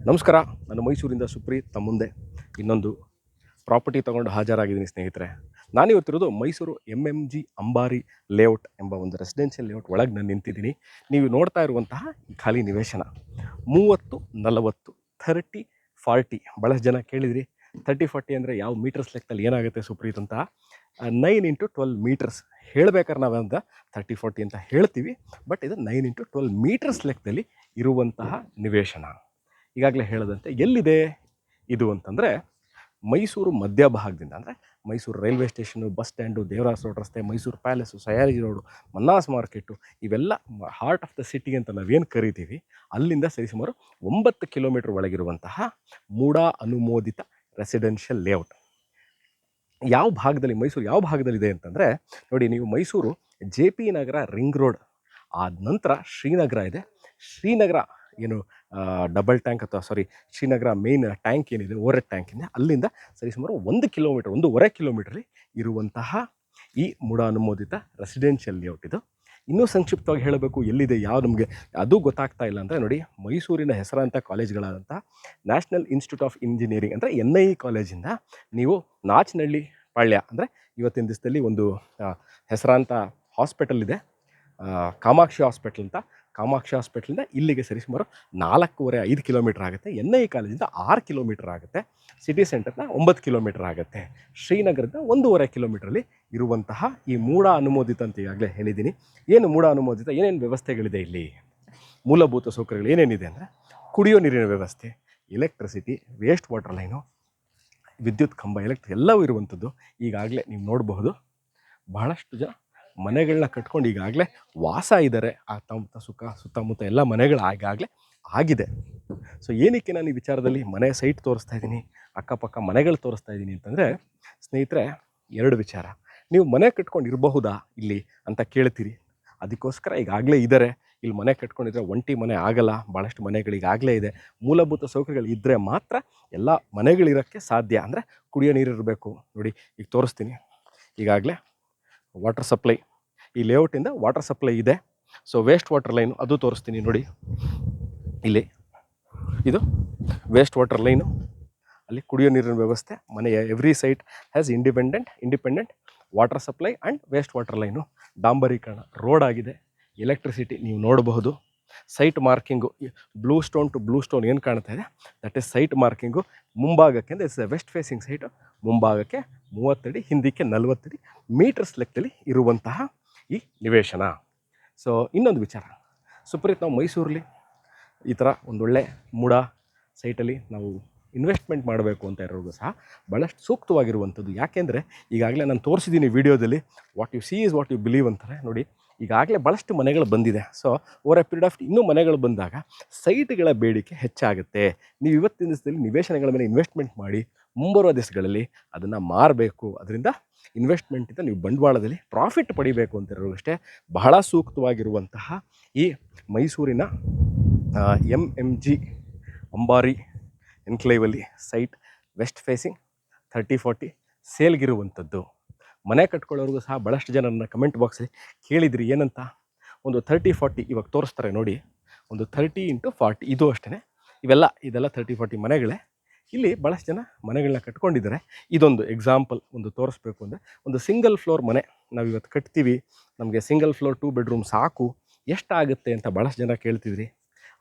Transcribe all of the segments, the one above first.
ನಮಸ್ಕಾರ. ನಾನು ಮೈಸೂರಿಂದ ಸುಪ್ರೀತ್ ತಮ್ಮ ಮುಂದೆ ಇನ್ನೊಂದು ಪ್ರಾಪರ್ಟಿ ತೊಗೊಂಡು ಹಾಜರಾಗಿದ್ದೀನಿ ಸ್ನೇಹಿತರೆ. ನಾನಿವತ್ತಿರೋದು ಮೈಸೂರು MMG ಅಂಬಾರಿ ಲೇಔಟ್ ಎಂಬ ಒಂದು ರೆಸಿಡೆನ್ಷಿಯಲ್ ಲೇಔಟ್ ಒಳಗೆ ನಾನು ನಿಂತಿದ್ದೀನಿ. ನೀವು ನೋಡ್ತಾ ಇರುವಂತಹ ಈ ಖಾಲಿ ನಿವೇಶನ 30-40 30-40. ಭಾಳಷ್ಟು ಜನ ಕೇಳಿದ್ರಿ 30-40 ಅಂದರೆ ಯಾವ ಮೀಟರ್ಸ್ ಲೆಕ್ಕದಲ್ಲಿ ಏನಾಗುತ್ತೆ ಸುಪ್ರೀತ್ ಅಂತ. 9 × 12 ಮೀಟರ್ಸ್ ಹೇಳ್ಬೇಕಾದ್ರೆ ನಾವಂತ 30-40 ಅಂತ ಹೇಳ್ತೀವಿ, ಬಟ್ ಇದು 9 × 12 ಮೀಟರ್ಸ್ ಲೆಕ್ಕದಲ್ಲಿ ಇರುವಂತಹ ನಿವೇಶನ. ಈಗಾಗಲೇ ಹೇಳದಂತೆ ಎಲ್ಲಿದೆ ಇದು ಅಂತಂದರೆ ಮೈಸೂರು ಮಧ್ಯಭಾಗದಿಂದ, ಅಂದರೆ Mysuru railway station, bus stand, ದೇವರಾಸ್ ರೋಡ್ ರಸ್ತೆ, ಮೈಸೂರು ಪ್ಯಾಲೇಸು, ಸಯಾಜಿ ರೋಡು, ಮನ್ನಾಸ್ ಮಾರ್ಕೆಟು, ಇವೆಲ್ಲ ಹಾರ್ಟ್ ಆಫ್ ದ ಸಿಟಿ ಅಂತ ನಾವೇನು ಕರಿತೀವಿ, ಅಲ್ಲಿಂದ ಸರಿಸುಮಾರು 9 ಕಿಲೋಮೀಟರ್ ಒಳಗಿರುವಂತಹ ಮೂಡಾ ಅನುಮೋದಿತ ರೆಸಿಡೆನ್ಷಿಯಲ್ ಲೇಔಟ್. ಯಾವ ಭಾಗದಲ್ಲಿ, ಮೈಸೂರು ಯಾವ ಭಾಗದಲ್ಲಿದೆ ಅಂತಂದರೆ ನೋಡಿ, ನೀವು ಮೈಸೂರು JP ನಗರ ರಿಂಗ್ ರೋಡ್ ಆದ ನಂತರ ಶ್ರೀನಗರ ಇದೆ. ಶ್ರೀನಗರ ಏನು ಡಬಲ್ ಟ್ಯಾಂಕ್ ಅಥವಾ ಶ್ರೀನಗರ ಮೇನ್ ಟ್ಯಾಂಕ್ ಏನಿದೆ, ಓವರ್ ಹೆಡ್ ಟ್ಯಾಂಕ್ ಇದೆ, ಅಲ್ಲಿಂದ ಸರಿಸುಮಾರು 1 ಕಿಲೋಮೀಟರ್, 1.5 ಕಿಲೋಮೀಟ್ರಲ್ಲಿ ಇರುವಂತಹ ಈ ಮೂಡಾ ಅನುಮೋದಿತ ರೆಸಿಡೆನ್ಷಿಯಲ್ ಲೇಔಟ್ ಇದು. ಇನ್ನೂ ಸಂಕ್ಷಿಪ್ತವಾಗಿ ಹೇಳಬೇಕು ಎಲ್ಲಿದೆ, ಯಾವ ನಮಗೆ ಅದು ಗೊತ್ತಾಗ್ತಾ ಇಲ್ಲ ಅಂದರೆ ನೋಡಿ, ಮೈಸೂರಿನ ಹೆಸರಾಂತ ಕಾಲೇಜ್ಗಳಾದಂಥ ನ್ಯಾಷನಲ್ ಇನ್ಸ್ಟಿಟ್ಯೂಟ್ ಆಫ್ ಇಂಜಿನಿಯರಿಂಗ್ ಅಂದರೆ NIE ಕಾಲೇಜಿಂದ ನೀವು ನಾಚನಹಳ್ಳಿ ಪಾಳ್ಯ, ಅಂದರೆ ಇವತ್ತಿನ ದಿವಸದಲ್ಲಿ ಒಂದು ಹೆಸರಾಂತ ಹಾಸ್ಪಿಟಲ್ ಇದೆ, ಕಾಮಾಕ್ಷಿ ಹಾಸ್ಪಿಟಲ್ ಅಂತ. ಕಾಮಾಕ್ಷಿ ಹಾಸ್ಪಿಟಲಿಂದ ಇಲ್ಲಿಗೆ ಸರಿಸುಮಾರು 4.5-5 ಕಿಲೋಮೀಟರ್ ಆಗುತ್ತೆ. NIE ಕಾಲೇಜಿಂದ 6 ಕಿಲೋಮೀಟರ್ ಆಗುತ್ತೆ. ಸಿಟಿ ಸೆಂಟರ್ನ 9 ಕಿಲೋಮೀಟರ್ ಆಗುತ್ತೆ. ಶ್ರೀನಗರದ 1.5 ಕಿಲೋಮೀಟ್ರಲ್ಲಿ ಇರುವಂತಹ ಈ ಮೂಡಾ ಅನುಮೋದಿತ ಅಂತ ಈಗಾಗಲೇ ಹೇಳಿದ್ದೀನಿ. ಏನು ಮೂಡಾ ಅನುಮೋದಿತ, ಏನೇನು ವ್ಯವಸ್ಥೆಗಳಿದೆ ಇಲ್ಲಿ, ಮೂಲಭೂತ ಸೌಕರ್ಯಗಳು ಏನೇನಿದೆ ಅಂದರೆ ಕುಡಿಯೋ ನೀರಿನ ವ್ಯವಸ್ಥೆ, ಎಲೆಕ್ಟ್ರಿಸಿಟಿ, ವೇಸ್ಟ್ ವಾಟರ್ ಲೈನು, ವಿದ್ಯುತ್ ಕಂಬ, ಎಲ್ಲವೂ ಇರುವಂಥದ್ದು. ಈಗಾಗಲೇ ನೀವು ನೋಡಬಹುದು ಬಹಳಷ್ಟು ಜನ ಮನೆಗಳನ್ನ ಕಟ್ಕೊಂಡು ಈಗಾಗಲೇ ವಾಸ ಇದ್ದಾರೆ. ಆ ಸುತ್ತಮುತ್ತ ಎಲ್ಲ ಮನೆಗಳು ಈಗಾಗಲೇ ಆಗಿದೆ. ಸೊ ಏನಕ್ಕೆ ನಾನು ಈ ವಿಚಾರದಲ್ಲಿ ಮನೆ ಸೈಟ್ ತೋರಿಸ್ತಾ ಇದ್ದೀನಿ, ಅಕ್ಕಪಕ್ಕ ಮನೆಗಳು ತೋರಿಸ್ತಾ ಇದ್ದೀನಿ ಅಂತಂದರೆ ಸ್ನೇಹಿತರೆ, 2 ವಿಚಾರ. ನೀವು ಮನೆ ಕಟ್ಕೊಂಡು ಇರಬಹುದಾ ಇಲ್ಲಿ ಅಂತ ಕೇಳ್ತೀರಿ. ಅದಕ್ಕೋಸ್ಕರ ಈಗಾಗಲೇ ಇದ್ದಾರೆ. ಇಲ್ಲಿ ಮನೆ ಕಟ್ಕೊಂಡಿದ್ರೆ ಒಂಟಿ ಮನೆ ಆಗಲ್ಲ, ಭಾಳಷ್ಟು ಮನೆಗಳಿಗಾಗಲೇ ಇದೆ. ಮೂಲಭೂತ ಸೌಕರ್ಯಗಳು ಇದ್ದರೆ ಮಾತ್ರ ಎಲ್ಲ ಮನೆಗಳಿರೋಕ್ಕೆ ಸಾಧ್ಯ. ಅಂದರೆ ಕುಡಿಯೋ ನೀರು ಇರಬೇಕು. ನೋಡಿ ಈಗ ತೋರಿಸ್ತೀನಿ. ಈಗಾಗಲೇ ವಾಟರ್ ಸಪ್ಲೈ, ಈ ಲೇಔಟಿಂದ ವಾಟರ್ ಸಪ್ಲೈ ಇದೆ. ಸೊ ವೇಸ್ಟ್ ವಾಟರ್ ಲೈನು ಅದು ತೋರಿಸ್ತೀನಿ ನೋಡಿ. ಇಲ್ಲಿ ಇದು ವೇಸ್ಟ್ ವಾಟರ್ ಲೈನು, ಅಲ್ಲಿ ಕುಡಿಯೋ ನೀರಿನ ವ್ಯವಸ್ಥೆ. ಮನೆಯ every site has independent water supply and waste water line. ಡಾಂಬರೀಕರಣ, ರೋಡ್ ಆಗಿದೆ. ಎಲೆಕ್ಟ್ರಿಸಿಟಿ ನೀವು ನೋಡಬಹುದು. Site marking, blue stone to blue stone ಏನು ಕಾಣ್ತಾ ಇದೆ, ದಟ್ ಈಸ್ ಸೈಟ್ ಮಾರ್ಕಿಂಗು. ಮುಂಭಾಗಕ್ಕೆ ಅಂದರೆ ಇಟ್ಸ್ ವೆಸ್ಟ್ ಫೇಸಿಂಗ್ ಸೈಟು, ಮುಂಭಾಗಕ್ಕೆ 30 ಅಡಿ, ಹಿಂದಕ್ಕೆ 40 ಅಡಿ ಮೀಟರ್ಸ್ ಲೆಕ್ಕದಲ್ಲಿ ಇರುವಂತಹ ಈ ನಿವೇಶನ. ಸೊ ಇನ್ನೊಂದು ವಿಚಾರ ಸುಪ್ರೀತ್, ನಾವು ಮೈಸೂರಲ್ಲಿ ಈ ಥರ ಒಂದೊಳ್ಳೆ ಮೂಡಾ ಸೈಟಲ್ಲಿ ನಾವು ಇನ್ವೆಸ್ಟ್ಮೆಂಟ್ ಮಾಡಬೇಕು ಅಂತ ಇರೋದು ಸಹ ಭಾಳಷ್ಟು ಸೂಕ್ತವಾಗಿರುವಂಥದ್ದು. ಯಾಕೆಂದರೆ ಈಗಾಗಲೇ ನಾನು ತೋರಿಸಿದ್ದೀನಿ ವಿಡಿಯೋದಲ್ಲಿ, what you see is what you believe ಅಂತಾರೆ. ನೋಡಿ ಈಗಾಗಲೇ ಭಾಳಷ್ಟು ಮನೆಗಳು ಬಂದಿದೆ. So over a period of ಇನ್ನೂ ಮನೆಗಳು ಬಂದಾಗ ಸೈಟ್ಗಳ ಬೇಡಿಕೆ ಹೆಚ್ಚಾಗುತ್ತೆ. ನೀವು ಇವತ್ತಿನ ದಿವಸದಲ್ಲಿ ನಿವೇಶನಗಳ ಮೇಲೆ ಇನ್ವೆಸ್ಟ್ಮೆಂಟ್ ಮಾಡಿ ಮುಂಬರುವ ದಿವಸಗಳಲ್ಲಿ ಅದನ್ನು ಮಾರಬೇಕು. ಅದರಿಂದ ಇನ್ವೆಸ್ಟ್ಮೆಂಟಿಂದ ನೀವು ಬಂಡವಾಳದಲ್ಲಿ ಪ್ರಾಫಿಟ್ ಪಡಿಬೇಕು ಅಂತಿರೋರು ಅಷ್ಟೇ ಬಹಳ ಸೂಕ್ತವಾಗಿರುವಂತಹ ಈ ಮೈಸೂರಿನ MMG ಅಂಬಾರಿ ಎನ್ಕ್ಲೇವಲ್ಲಿ ಸೈಟ್ ವೆಸ್ಟ್ ಫೇಸಿಂಗ್ 30-40 ಸೇಲ್ಗಿರುವಂಥದ್ದು. ಮನೆ ಕಟ್ಕೊಳ್ಳೋರಿಗೂ ಸಹ ಭಾಳಷ್ಟು ಜನ ನನ್ನ ಕಮೆಂಟ್ ಬಾಕ್ಸಲ್ಲಿ ಕೇಳಿದ್ರಿ ಏನಂತ. ಒಂದು 30-40 ಇವಾಗ ತೋರಿಸ್ತಾರೆ ನೋಡಿ, ಒಂದು 30 × 40 ಇದು ಅಷ್ಟೇ. ಇದೆಲ್ಲ 30-40 ಮನೆಗಳೇ. ಇಲ್ಲಿ ಭಾಳಷ್ಟು ಜನ ಮನೆಗಳನ್ನ ಕಟ್ಕೊಂಡಿದ್ದಾರೆ. ಇದೊಂದು ಎಕ್ಸಾಂಪಲ್ ಒಂದು ತೋರಿಸ್ಬೇಕು ಅಂದರೆ, ಒಂದು ಸಿಂಗಲ್ ಫ್ಲೋರ್ ಮನೆ ನಾವು ಇವತ್ತು ಕಟ್ತೀವಿ, ನಮಗೆ ಸಿಂಗಲ್ ಫ್ಲೋರ್ 2 ಬೆಡ್ರೂಮ್ ಸಾಕು, ಎಷ್ಟಾಗುತ್ತೆ ಅಂತ ಭಾಳಷ್ಟು ಜನ ಕೇಳ್ತಿದ್ರಿ.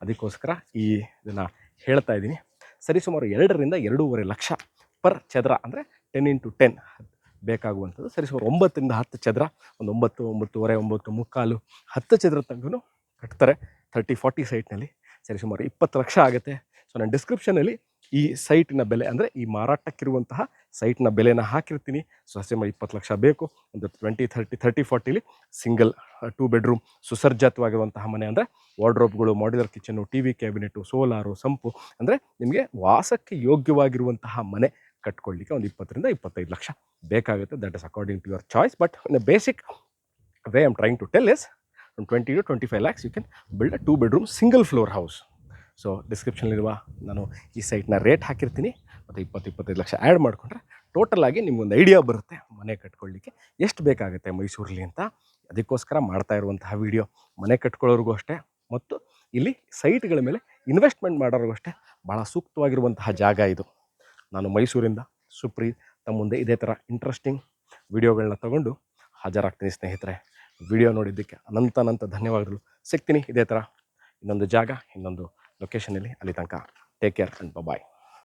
ಅದಕ್ಕೋಸ್ಕರ ಇದನ್ನು ಹೇಳ್ತಾ ಇದ್ದೀನಿ. ಸರಿಸುಮಾರು 2 ರಿಂದ 2.5 ಲಕ್ಷ ಪರ್ ಚದರ, ಅಂದರೆ 10 × 10 ಬೇಕಾಗುವಂಥದ್ದು. ಸರಿಸುಮಾರು 9 ರಿಂದ 10 ಚದರ, ಒಂದು 9, 9.5, 9.75, 10 ಚದರ ತನಕ ಕಟ್ತಾರೆ 30-40 ಸೈಟ್ನಲ್ಲಿ. ಸರಿಸುಮಾರು 20 ಲಕ್ಷ ಆಗುತ್ತೆ. ಸೊ ನಾನು ಡಿಸ್ಕ್ರಿಪ್ಷನಲ್ಲಿ ಈ ಸೈಟಿನ ಬೆಲೆ, ಅಂದರೆ ಈ ಮಾರಾಟಕ್ಕಿರುವಂತಹ ಸೈಟ್ನ ಬೆಲೆನ ಹಾಕಿರ್ತೀನಿ. ಸೊ ಸರಿಸುಮಾರು 20 ಲಕ್ಷ ಬೇಕು. ಒಂದು 30-40 ಸಿಂಗಲ್ 2 ಬೆಡ್ರೂಮ್ ಸುಸಜ್ಜಿತವಾಗಿರುವಂತಹ ಮನೆ, ಅಂದರೆ ವಾರ್ಡ್ರೋಬ್ಗಳು, modular kitchen, TV cabinet, solar, sump, ಅಂದರೆ ನಿಮಗೆ ವಾಸಕ್ಕೆ ಯೋಗ್ಯವಾಗಿರುವಂತಹ ಮನೆ ಕಟ್ಕೊಳ್ಳಿಕ್ಕೆ ಒಂದು 20 ರಿಂದ 25 ಲಕ್ಷ ಬೇಕಾಗುತ್ತೆ. That is according to your choice. But in a basic way I am trying to tell is from 20 to 25 lakhs you can build a 2 bedroom single floor house. So ಡಿಸ್ಕ್ರಿಪ್ಷನಲ್ಲಿರುವ ನಾನು ಈ ಸೈಟ್ನ ರೇಟ್ ಹಾಕಿರ್ತೀನಿ, ಮತ್ತು 20-25 ಲಕ್ಷ ಆ್ಯಡ್ ಮಾಡಿಕೊಂಡ್ರೆ ಟೋಟಲಾಗಿ ನಿಮ್ಗೊಂದು idea ಬರುತ್ತೆ ಮನೆ ಕಟ್ಕೊಳ್ಳಿಕ್ಕೆ ಎಷ್ಟು ಬೇಕಾಗುತ್ತೆ ಮೈಸೂರಲ್ಲಿ ಅಂತ. ಅದಕ್ಕೋಸ್ಕರ ಮಾಡ್ತಾ ಇರುವಂತಹ ವಿಡಿಯೋ. ಮನೆ ಕಟ್ಕೊಳ್ಳೋರಿಗೂ ಅಷ್ಟೇ ಮತ್ತು ಇಲ್ಲಿ ಸೈಟ್ಗಳ ಮೇಲೆ ಇನ್ವೆಸ್ಟ್ಮೆಂಟ್ ಮಾಡೋರಿಗೂ ಅಷ್ಟೇ ಭಾಳ ಸೂಕ್ತವಾಗಿರುವಂತಹ ಜಾಗ ಇದು. ನಾನು ಮೈಸೂರಿಂದ ಸುಪ್ರೀತ್ ತಮ್ಮ ಮುಂದೆ ಇದೇ ಥರ ಇಂಟ್ರೆಸ್ಟಿಂಗ್ ವಿಡಿಯೋಗಳನ್ನ ತಗೊಂಡು ಹಾಜರಾಗ್ತೀನಿ ಸ್ನೇಹಿತರೆ. ವಿಡಿಯೋ ನೋಡಿದ್ದಕ್ಕೆ ಅನಂತ ಧನ್ಯವಾದಗಳು. ಸಿಗ್ತೀನಿ ಇದೇ ಥರ ಇನ್ನೊಂದು ಜಾಗ ಇನ್ನೊಂದು ಲೊಕೇಶನಲ್ಲಿ. ಅಲ್ಲಿ ತನಕ ಟೇಕ್ ಕೇರ್ ಆ್ಯಂಡ್ ಬಾಯ್.